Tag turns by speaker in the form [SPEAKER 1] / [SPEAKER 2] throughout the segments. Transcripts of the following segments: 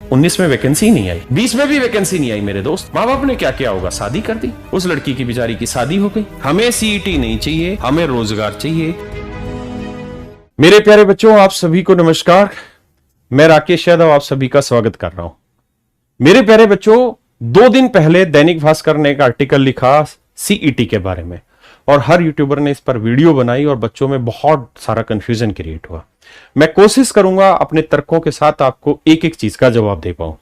[SPEAKER 1] 19 में वैकेंसी नहीं आई, 20 में भी वैकेंसी नहीं आई मेरे दोस्त। माँ बाप ने क्या किया होगा, शादी कर दी, उस लड़की की बेचारी की शादी हो गई। हमें सीईटी नहीं चाहिए, हमें रोजगार चाहिए। मेरे प्यारे बच्चों, आप सभी को नमस्कार। मैं राकेश यादव आप सभी का स्वागत कर रहा हूं। मेरे प्यारे बच्चों, 2 दिन पहले दैनिक भास्कर ने एक आर्टिकल लिखा सीईटी के बारे में और हर यूट्यूबर ने इस पर वीडियो बनाई और बच्चों में बहुत सारा कंफ्यूजन क्रिएट हुआ। मैं कोशिश करूंगा अपने तर्कों के साथ आपको एक एक चीज का जवाब दे पाऊं।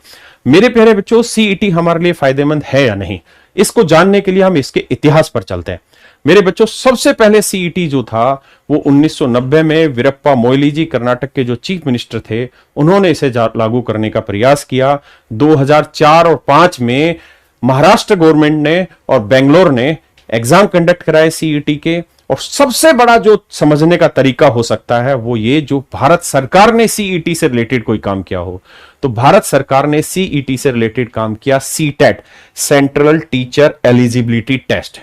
[SPEAKER 1] मेरे प्यारे बच्चों, सीईटी हमारे लिए फायदेमंद है या नहीं, इसको जानने के लिए हम इसके इतिहास पर चलते हैं। मेरे बच्चों, सबसे पहले सीईटी जो था वो 1990 में वीरप्पा मोइली जी, कर्नाटक के जो चीफ मिनिस्टर थे, उन्होंने इसे लागू करने का प्रयास किया। 2004 और 5 में महाराष्ट्र गवर्नमेंट ने और बेंगलोर ने एग्जाम कंडक्ट कराए सीईटी के। और सबसे बड़ा जो समझने का तरीका हो सकता है वो ये, जो भारत सरकार ने सीईटी से रिलेटेड कोई काम किया हो, तो भारत सरकार ने सीईटी से रिलेटेड काम किया CTET, central teacher eligibility test.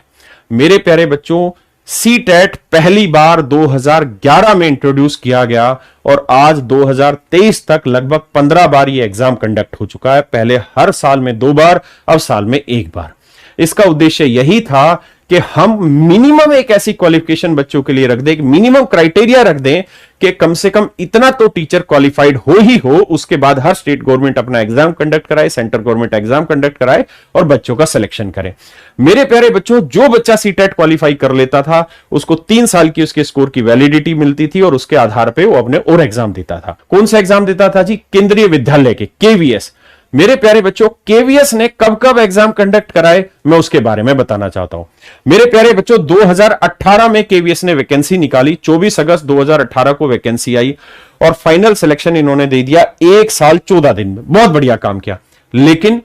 [SPEAKER 1] मेरे प्यारे बच्चों, सीटेट पहली बार 2011 में इंट्रोड्यूस किया गया और आज 2023 तक लगभग 15 बार यह एग्जाम कंडक्ट हो चुका है। पहले हर साल में 2 बार, अब साल में 1 बार। इसका उद्देश्य यही था कि हम मिनिमम एक ऐसी क्वालिफिकेशन बच्चों के लिए रख दें, मिनिमम क्राइटेरिया रख दें कि कम से कम इतना तो टीचर क्वालिफाइड हो ही हो। उसके बाद हर स्टेट गवर्नमेंट अपना एग्जाम कंडक्ट कराए, सेंट्रल गवर्नमेंट एग्जाम कंडक्ट कराए और बच्चों का सिलेक्शन करे। मेरे प्यारे बच्चों, जो बच्चा सीटेट क्वालिफाई कर लेता था उसको 3 साल की उसके स्कोर की वैलिडिटी मिलती थी और उसके आधार पर वो अपने और एग्जाम देता था। कौन सा एग्जाम देता था जी? केंद्रीय विद्यालय के, केवीएस। मेरे प्यारे बच्चों, केवीएस ने कब कब एग्जाम कंडक्ट कराए, मैं उसके बारे में बताना चाहता हूं। मेरे प्यारे बच्चों, 2018 में केवीएस ने वैकेंसी निकाली, 24 अगस्त 2018 को वैकेंसी आई और फाइनल सिलेक्शन इन्होंने दे दिया 1 साल 14 दिन में। बहुत बढ़िया काम किया। लेकिन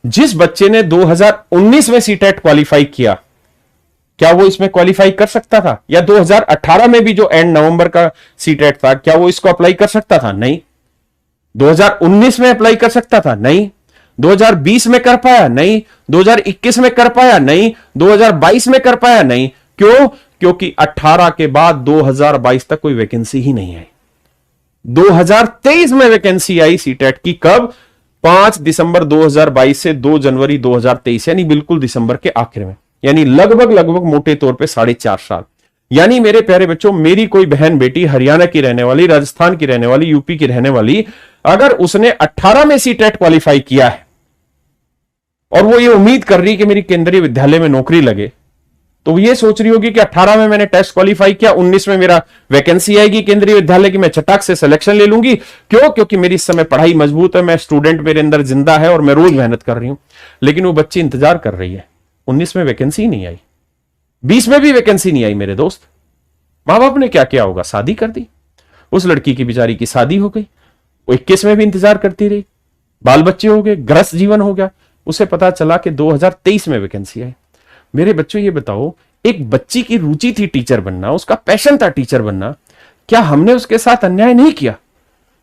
[SPEAKER 1] जिस बच्चे ने 2019 में सीटेट क्वालिफाई किया, क्या वो इसमें क्वालिफाई कर सकता था? या 2018 में भी जो एंड नवंबर का सीटेट था, क्या वो इसको अप्लाई कर सकता था? नहीं। 2019 में अप्लाई कर सकता था? नहीं। 2020 में कर पाया? नहीं। 2021 में कर पाया? नहीं। 2022 में कर पाया? नहीं। क्यों? क्योंकि 18 के बाद 2022 तक कोई वैकेंसी ही नहीं आई। 2023 में वैकेंसी आई सीटेट की। कब? 5 दिसंबर 2022 से 2 जनवरी 2023, यानी बिल्कुल दिसंबर के आखिर में, यानी लगभग मोटे तौर पे 4.5 साल। यानी मेरे प्यारे बच्चों, मेरी कोई बहन बेटी हरियाणा की रहने वाली, राजस्थान की रहने वाली, यूपी की रहने वाली, अगर उसने 18 में सीटेट क्वालिफाई किया है और वो ये उम्मीद कर रही कि मेरी केंद्रीय विद्यालय में नौकरी लगे, तो ये सोच रही होगी कि 18 में मैंने टेस्ट क्वालिफाई किया, 19 में मेरा वैकेंसी आएगी केंद्रीय विद्यालय की, मैं चटाक से सिलेक्शन ले लूंगी। क्यों? क्योंकि मेरी इस समय पढ़ाई मजबूत है, मैं स्टूडेंट मेरे अंदर जिंदा है और मैं रोज मेहनत कर रही हूं। लेकिन वो बच्ची इंतजार कर रही है, 19 में वैकेंसी नहीं आई, 20 में भी वैकेंसी नहीं आई मेरे दोस्त। माँ बाप ने क्या किया होगा? शादी कर दी, उस लड़की की बेचारी की शादी हो गई। वो 21 में भी इंतजार करती रही, बाल बच्चे हो गए, गृहस्थ जीवन हो गया। उसे पता चला कि 2023 में वैकेंसी आई। मेरे बच्चों, ये बताओ, एक बच्ची की रुचि थी टीचर बनना, उसका पैशन था टीचर बनना, क्या हमने उसके साथ अन्याय नहीं किया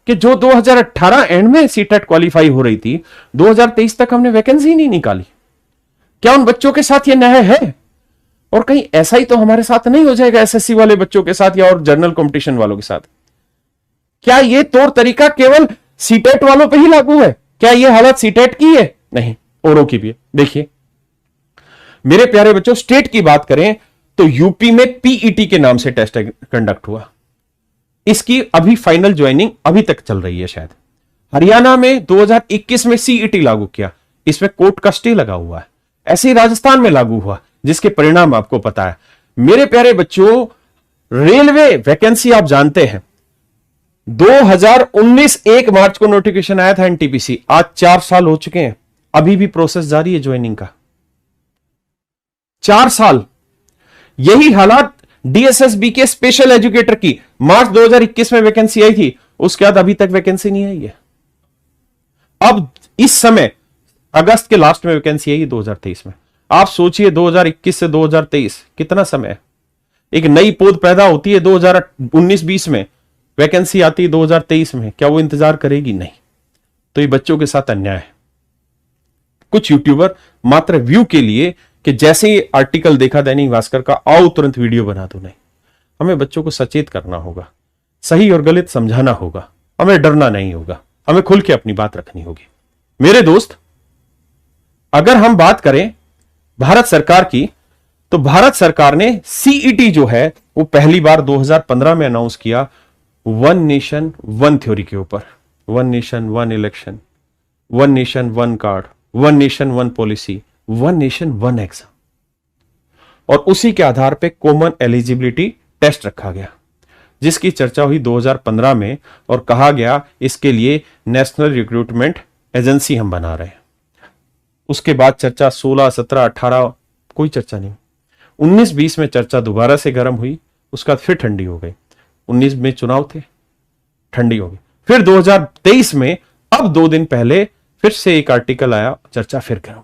[SPEAKER 1] कि जो 2018 एंड में सीटेट क्वालिफाई हो रही थी, 2023 तक हमने वैकेंसी नहीं निकाली? क्या उन बच्चों के साथ यह न्याय है? और कहीं ऐसा ही तो हमारे साथ नहीं हो जाएगा एसएससी वाले बच्चों के साथ या और जनरल कंपटीशन वालों के साथ? क्या ये तौर तरीका केवल सीटेट वालों पे ही लागू है? क्या ये हालत सीटेट की है? नहीं, औरों की भी है। देखिए मेरे प्यारे बच्चों, स्टेट की बात करें तो यूपी में पीईटी के नाम से टेस्ट कंडक्ट हुआ, इसकी अभी फाइनल ज्वाइनिंग अभी तक चल रही है शायद। हरियाणा में 2021 में सीईटी लागू किया, इसमें कोर्ट का स्टे लगा हुआ है। ऐसे ही राजस्थान में लागू हुआ, जिसके परिणाम आपको पता है। मेरे प्यारे बच्चों, रेलवे वैकेंसी आप जानते हैं 2019 1 मार्च को नोटिफिकेशन आया था एनटीपीसी, आज 4 साल हो चुके हैं, अभी भी प्रोसेस जारी है ज्वाइनिंग का। 4 साल। यही हालात डीएसएसबी के स्पेशल एजुकेटर की मार्च 2021 में वैकेंसी आई थी, उसके बाद अभी तक वैकेंसी नहीं आई है। अब इस समय अगस्त के लास्ट में वैकेंसी आई 2023 में। आप सोचिए 2021 से 2023 कितना समय है? एक नई पोद पैदा होती है 2019-20 में, वैकेंसी आती है 2023 में, क्या वो इंतजार करेगी? नहीं। तो ये बच्चों के साथ अन्याय है। कुछ यूट्यूबर मात्र व्यू के लिए कि जैसे ही आर्टिकल देखा दैनिक भास्कर का, आओ तुरंत वीडियो बना दो। नहीं, हमें बच्चों को सचेत करना होगा, सही और गलत समझाना होगा, हमें डरना नहीं होगा। हमें खुल के अपनी बात रखनी होगी। मेरे दोस्त, अगर हम बात करें भारत सरकार की, तो भारत सरकार ने सीईटी जो है वो पहली बार 2015 में अनाउंस किया, वन नेशन वन थ्योरी के ऊपर। One nation one election, one nation one card, one nation one policy, one nation one exam, और उसी के आधार पे कॉमन एलिजिबिलिटी टेस्ट रखा गया, जिसकी चर्चा हुई 2015 में, और कहा गया इसके लिए नेशनल रिक्रूटमेंट एजेंसी हम बना रहे हैं। उसके बाद चर्चा 16, 17, 18 कोई चर्चा नहीं। 19-20 में चर्चा दोबारा से गर्म हुई, उसका फिर ठंडी हो गई। 19 में चुनाव थे, ठंडी हो गई। फिर 2023 में, अब 2 दिन पहले फिर से एक आर्टिकल आया, चर्चा फिर गर्म।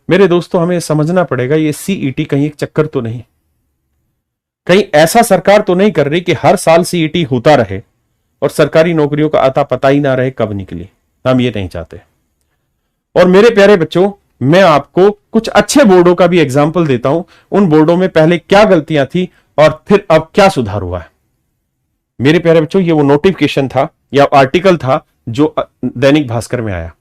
[SPEAKER 1] मेरे दोस्तों, हमें समझना पड़ेगा ये सीईटी कहीं एक चक्कर तो नहीं, कहीं ऐसा सरकार तो नहीं कर रही कि हर साल सीईटी होता रहे और सरकारी नौकरियों का आता पता ही ना रहे कब निकली। हम ये नहीं चाहते। और मेरे प्यारे बच्चों, मैं आपको कुछ अच्छे बोर्डों का भी एग्जाम्पल देता हूं, उन बोर्डों में पहले क्या गलतियां थी और फिर अब क्या सुधार हुआ है। मेरे प्यारे बच्चों, ये वो नोटिफिकेशन था या आर्टिकल था जो दैनिक भास्कर में आया।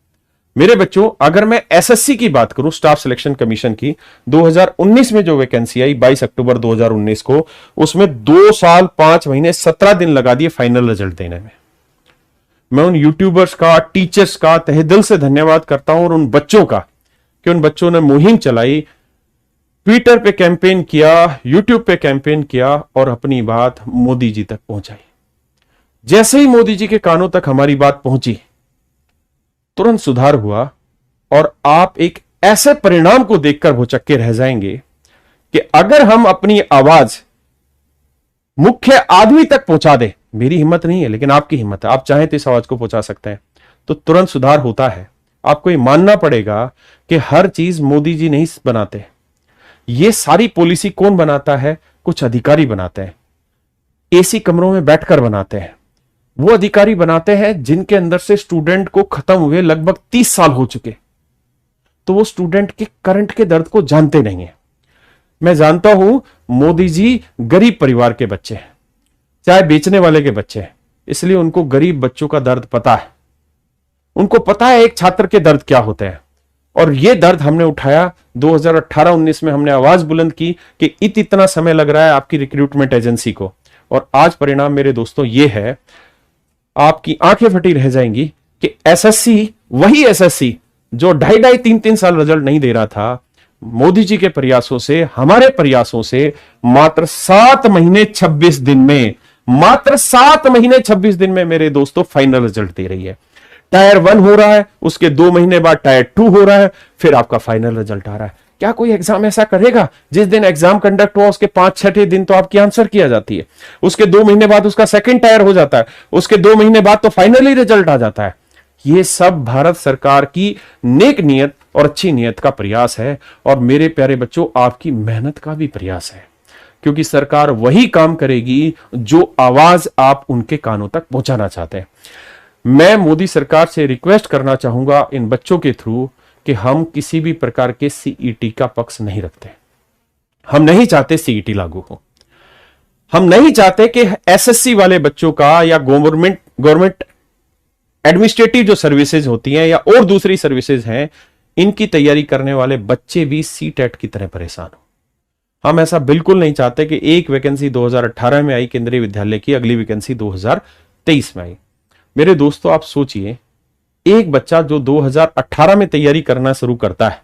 [SPEAKER 1] मेरे बच्चों, अगर मैं एसएससी की बात करूं, स्टाफ सिलेक्शन कमीशन की, 2019 में जो वैकेंसी आई 22 अक्टूबर 2019 को, उसमें 2 साल 5 महीने 17 दिन लगा दिए फाइनल रिजल्ट देने में। मैं उन यूट्यूबर्स का, टीचर्स का तहे दिल से धन्यवाद करता हूं, और उन बच्चों का कि उन बच्चों ने मुहिम चलाई, ट्विटर पे कैंपेन किया, यूट्यूब पे कैंपेन किया और अपनी बात मोदी जी तक पहुंचाई। जैसे ही मोदी जी के कानों तक हमारी बात पहुंची, तुरंत सुधार हुआ, और आप एक ऐसे परिणाम को देखकर भौचक्के रह जाएंगे कि अगर हम अपनी आवाज मुख्य आदमी तक पहुंचा दे, मेरी हिम्मत नहीं है लेकिन आपकी हिम्मत है, आप चाहें तो इस आवाज को पहुंचा सकते हैं, तो तुरंत सुधार होता है। आपको ये मानना पड़ेगा कि हर चीज मोदी जी नहीं बनाते, ये सारी पॉलिसी कौन बनाता है? कुछ अधिकारी बनाते हैं, एसी कमरों में बैठकर बनाते हैं। वो अधिकारी बनाते हैं जिनके अंदर से स्टूडेंट को खत्म हुए लगभग 30 साल हो चुके, तो वो स्टूडेंट के करंट के दर्द को जानते नहीं है। मैं जानता हूं मोदी जी गरीब परिवार के बच्चे हैं, चाय बेचने वाले के बच्चे हैं, इसलिए उनको गरीब बच्चों का दर्द पता है। उनको पता है एक छात्र के दर्द क्या होते हैं, और ये दर्द हमने उठाया। 2018-19 में हमने आवाज बुलंद की कि इतना समय लग रहा है आपकी रिक्रूटमेंट एजेंसी को, और आज परिणाम मेरे दोस्तों ये है, आपकी आंखें फटी रह जाएंगी कि एसएससी, वही एसएससी जो 2.5-3 साल रिजल्ट नहीं दे रहा था, मोदी जी के प्रयासों से, हमारे प्रयासों से मात्र 7 महीने 26 दिन में, मात्र 7 महीने 26 दिन में मेरे दोस्तों फाइनल रिजल्ट दे रही है। टायर 1 हो रहा है, उसके 2 महीने बाद टायर 2 हो रहा है, फिर आपका फाइनल रिजल्ट आ रहा है। क्या कोई एग्जाम ऐसा करेगा जिस दिन एग्जाम कंडक्ट हुआ उसके 5-6 दिन तो आपकी आंसर किया जाती है, उसके 2 महीने बाद उसका सेकंड टायर हो जाता है, उसके 2 महीने बाद तो फाइनली रिजल्ट आ जाता है। ये सब भारत सरकार की नेक नियत और अच्छी नियत का प्रयास है, और मेरे प्यारे बच्चों, आपकी मेहनत का भी प्रयास है, क्योंकि सरकार वही काम करेगी जो आवाज आप उनके कानों तक पहुंचाना चाहते हैं। मैं मोदी सरकार से रिक्वेस्ट करना चाहूंगा इन बच्चों के थ्रू कि हम किसी भी प्रकार के सीईटी का पक्ष नहीं रखते। हम नहीं चाहते सीईटी लागू हो, हम नहीं चाहते कि एसएससी वाले बच्चों का या गवर्नमेंट एडमिनिस्ट्रेटिव जो सर्विसेज होती हैं या और दूसरी सर्विसेज हैं, इनकी तैयारी करने वाले बच्चे भी सीटेट की तरह परेशान हो। हम ऐसा बिल्कुल नहीं चाहते कि एक वैकेंसी 2018 में आई केंद्रीय विद्यालय की, अगली वैकेंसी 2023 में आई। मेरे दोस्तों, आप सोचिए, एक बच्चा जो 2018 में तैयारी करना शुरू करता है,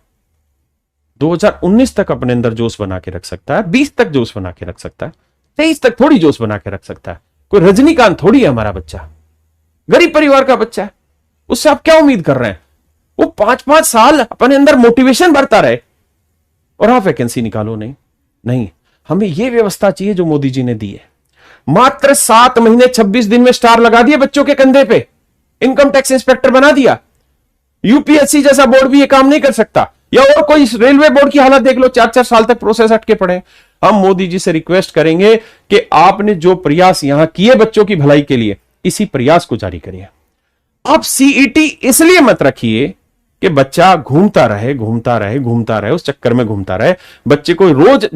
[SPEAKER 1] 2019 तक अपने अंदर जोश बना के रख सकता है, 20 तक जोश बना के रख सकता है, 23 तक थोड़ी जोश बना के रख सकता है। कोई रजनीकांत थोड़ी है हमारा बच्चा, गरीब परिवार का बच्चा है, उससे आप क्या उम्मीद कर रहे हैं? वो 5-5 साल अपने अंदर मोटिवेशन भरता रहे और आप वैकेंसी निकालो नहीं। हमें यह व्यवस्था चाहिए जो मोदी जी ने दी है। मात्र 7 महीने 26 दिन में स्टार लगा दिए बच्चों के कंधे पे, इनकम टैक्स इंस्पेक्टर बना दिया। यूपीएससी जैसा बोर्ड भी ये काम नहीं कर सकता, या और कोई रेलवे बोर्ड की हालत देख लो, 4-4 साल तक प्रोसेस अटके पड़े। हम मोदी जी से रिक्वेस्ट करेंगे कि आपने जो प्रयास यहां किए बच्चों की भलाई के लिए, इसी प्रयास को जारी करिए। आप सीईटी इसलिए मत रखिए कि बच्चा घूमता रहे उस चक्कर में घूमता रहे, बच्चे को रोज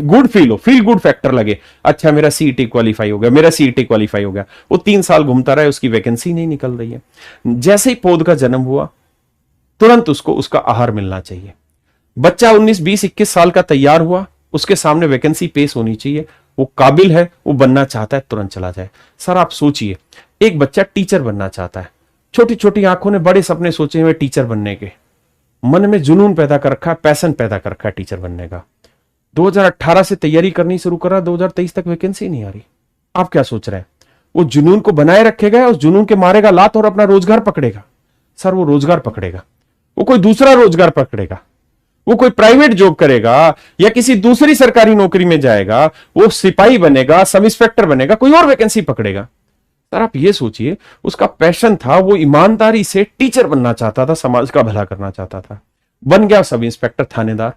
[SPEAKER 1] गुड फील गुड फैक्टर लगे, अच्छा मेरा सीईटी क्वालिफाई हो गया, वो 3 साल घूमता रहे, उसकी वैकेंसी नहीं निकल रही है। जैसे ही पौध का जन्म हुआ तुरंत उसको उसका आहार मिलना चाहिए। बच्चा 19, 20, 21 साल का तैयार हुआ, उसके सामने वैकेंसी पेश होनी चाहिए, वो काबिल है, वो बनना चाहता है, तुरंत चला जाए। सर आप सोचिए, एक बच्चा टीचर बनना चाहता है, छोटी छोटी आंखों ने बड़े सपने सोचे हुए टीचर बनने के, मन में जुनून पैदा कर रखा है, पैशन पैदा कर रखा है टीचर बनने का। 2018 से तैयारी करनी शुरू करा, 2023 तक वैकेंसी नहीं आ रही। आप क्या सोच रहे हैं? वो जुनून को बनाए रखेगा, उस जुनून के मारेगा लात और अपना रोजगार पकड़ेगा। सर वो रोजगार पकड़ेगा, वो कोई दूसरा रोजगार पकड़ेगा, वो कोई प्राइवेट जॉब करेगा या किसी दूसरी सरकारी नौकरी में जाएगा, वो सिपाही बनेगा, सब इंस्पेक्टर बनेगा, कोई और वैकेंसी पकड़ेगा। सर आप ये सोचिए, उसका पैशन था, वो ईमानदारी से टीचर बनना चाहता था, समाज का भला करना चाहता था, बन गया सब इंस्पेक्टर थानेदार,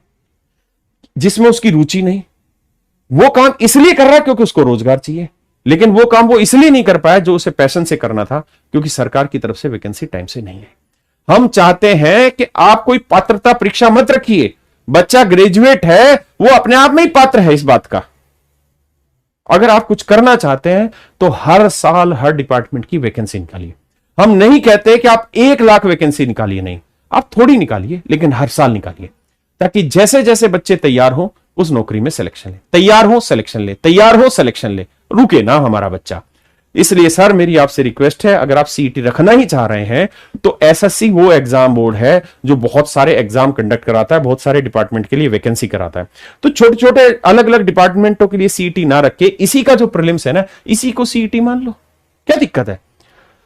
[SPEAKER 1] जिसमें उसकी रुचि नहीं। वो काम इसलिए कर रहा है क्योंकि उसको रोजगार चाहिए, लेकिन वो काम वो इसलिए नहीं कर पाया जो उसे पैशन से करना था, क्योंकि सरकार की तरफ से वैकेंसी टाइम से नहीं है। हम चाहते हैं कि आप कोई पात्रता परीक्षा मत रखिए, बच्चा ग्रेजुएट है, वो अपने आप में ही पात्र है इस बात का। अगर आप कुछ करना चाहते हैं तो हर साल हर डिपार्टमेंट की वैकेंसी निकालिए। हम नहीं कहते कि आप 1 लाख वैकेंसी निकालिए, नहीं, आप थोड़ी निकालिए, लेकिन हर साल निकालिए, ताकि जैसे जैसे बच्चे तैयार हो उस नौकरी में सिलेक्शन ले, तैयार हो सिलेक्शन ले, रुके ना हमारा बच्चा। इसलिए सर मेरी आपसे रिक्वेस्ट है, अगर आप सीईटी रखना ही चाह रहे हैं तो एसएससी वो एग्जाम बोर्ड है जो बहुत सारे एग्जाम कंडक्ट कराता है, बहुत सारे डिपार्टमेंट के लिए वैकेंसी कराता है। तो छोटे छोटे अलग अलग डिपार्टमेंटों के लिए सीईटी ना रख के इसी का जो प्रीलिम्स है ना, इसी को सीईटी मान लो, क्या दिक्कत है?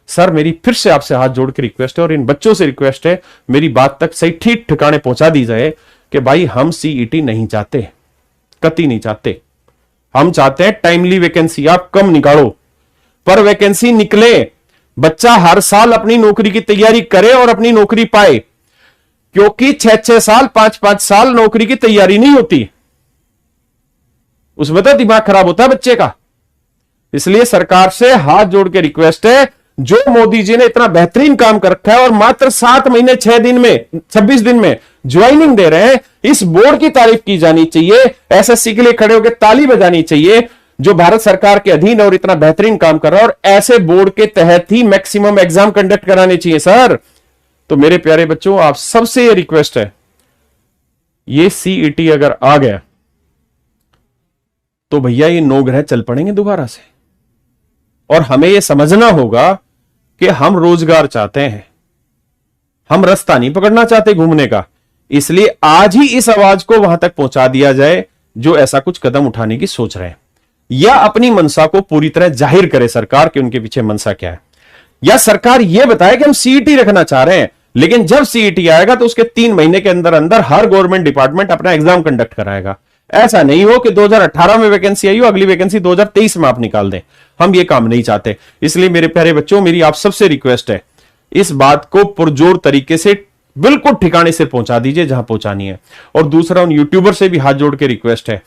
[SPEAKER 1] सर मेरी फिर से आपसे हाथ जोड़ के रिक्वेस्ट है और इन बच्चों से रिक्वेस्ट है, मेरी बात तक सही ठीक ठिकाने पहुंचा दी जाए कि भाई हम सीईटी नहीं चाहते, कतई नहीं चाहते। हम चाहते हैं टाइमली वैकेंसी आप कम निकालो, पर वैकेंसी निकले, बच्चा हर साल अपनी नौकरी की तैयारी करे और अपनी नौकरी पाए, क्योंकि 6-6 साल 5-5 साल नौकरी की तैयारी नहीं होती, उसमें तो दिमाग खराब होता है बच्चे का। इसलिए सरकार से हाथ जोड़ के रिक्वेस्ट है, जो मोदी जी ने इतना बेहतरीन काम कर रखा है और मात्र 7 महीने 6 दिन में 26 दिन में ज्वाइनिंग दे रहे हैं, इस बोर्ड की तारीफ की जानी चाहिए, एसएससी के लिए खड़े होकर ताली बजानी चाहिए, जो भारत सरकार के अधीन और इतना बेहतरीन काम कर रहा है, और ऐसे बोर्ड के तहत ही मैक्सिमम एग्जाम कंडक्ट कराने चाहिए सर। तो मेरे प्यारे बच्चों, आप सबसे ये रिक्वेस्ट है, ये सीईटी अगर आ गया तो भैया ये 9 ग्रह चल पड़ेंगे दोबारा से, और हमें यह समझना होगा कि हम रोजगार चाहते हैं, हम रास्ता नहीं पकड़ना चाहते घूमने का। इसलिए आज ही इस आवाज को वहां तक पहुंचा दिया जाए जो ऐसा कुछ कदम उठाने की सोच रहे हैं, या अपनी मनसा को पूरी तरह जाहिर करे सरकार कि उनके पीछे मनसा क्या है, या सरकार यह बताए कि हम सीईटी रखना चाह रहे हैं, लेकिन जब सीईटी आएगा तो उसके 3 महीने के अंदर अंदर हर गवर्नमेंट डिपार्टमेंट अपना एग्जाम कंडक्ट कराएगा। ऐसा नहीं हो कि 2018 में वैकेंसी आई हो, अगली वैकेंसी 2023 में आप निकाल दें। हम ये काम नहीं चाहते। इसलिए मेरे प्यारे बच्चों, मेरी आप सबसे रिक्वेस्ट है, इस बात को पुरजोर तरीके से बिल्कुल ठिकाने से पहुंचा दीजिए जहां पहुंचानी है। और दूसरा, उन यूट्यूबर से भी हाथ जोड़ के रिक्वेस्ट है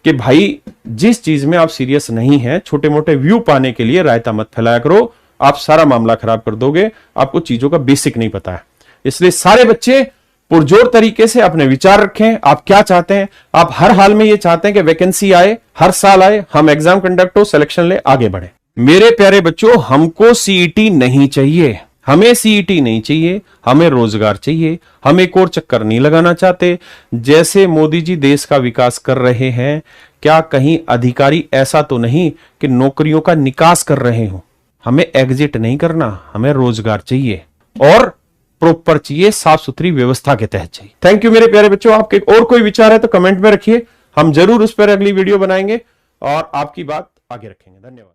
[SPEAKER 1] कि भाई जिस चीज में आप सीरियस नहीं है, छोटे मोटे व्यू पाने के लिए रायता मत फैलाया करो, आप सारा मामला खराब कर दोगे, आपको चीजों का बेसिक नहीं पता है। इसलिए सारे बच्चे पुरजोर तरीके से अपने विचार रखें, आप क्या चाहते हैं। आप हर हाल में ये चाहते हैं कि वैकेंसी आए, हर साल आए, हम एग्जाम कंडक्ट हो, सिलेक्शन ले, आगे बढ़े। मेरे प्यारे बच्चों, हमको सीईटी नहीं चाहिए, हमें सीईटी नहीं चाहिए, हमें रोजगार चाहिए। हम एक और चक्कर नहीं लगाना चाहते। जैसे मोदी जी देश का विकास कर रहे हैं, क्या कहीं अधिकारी ऐसा तो नहीं कि नौकरियों का निकास कर रहे हो? हमें एग्जिट नहीं करना, हमें रोजगार चाहिए और प्रॉपर चाहिए, साफ सुथरी व्यवस्था के तहत चाहिए। थैंक यू मेरे प्यारे बच्चों। आपके और कोई विचार है तो कमेंट में रखिए, हम जरूर उस पर अगली वीडियो बनाएंगे और आपकी बात आगे रखेंगे। धन्यवाद।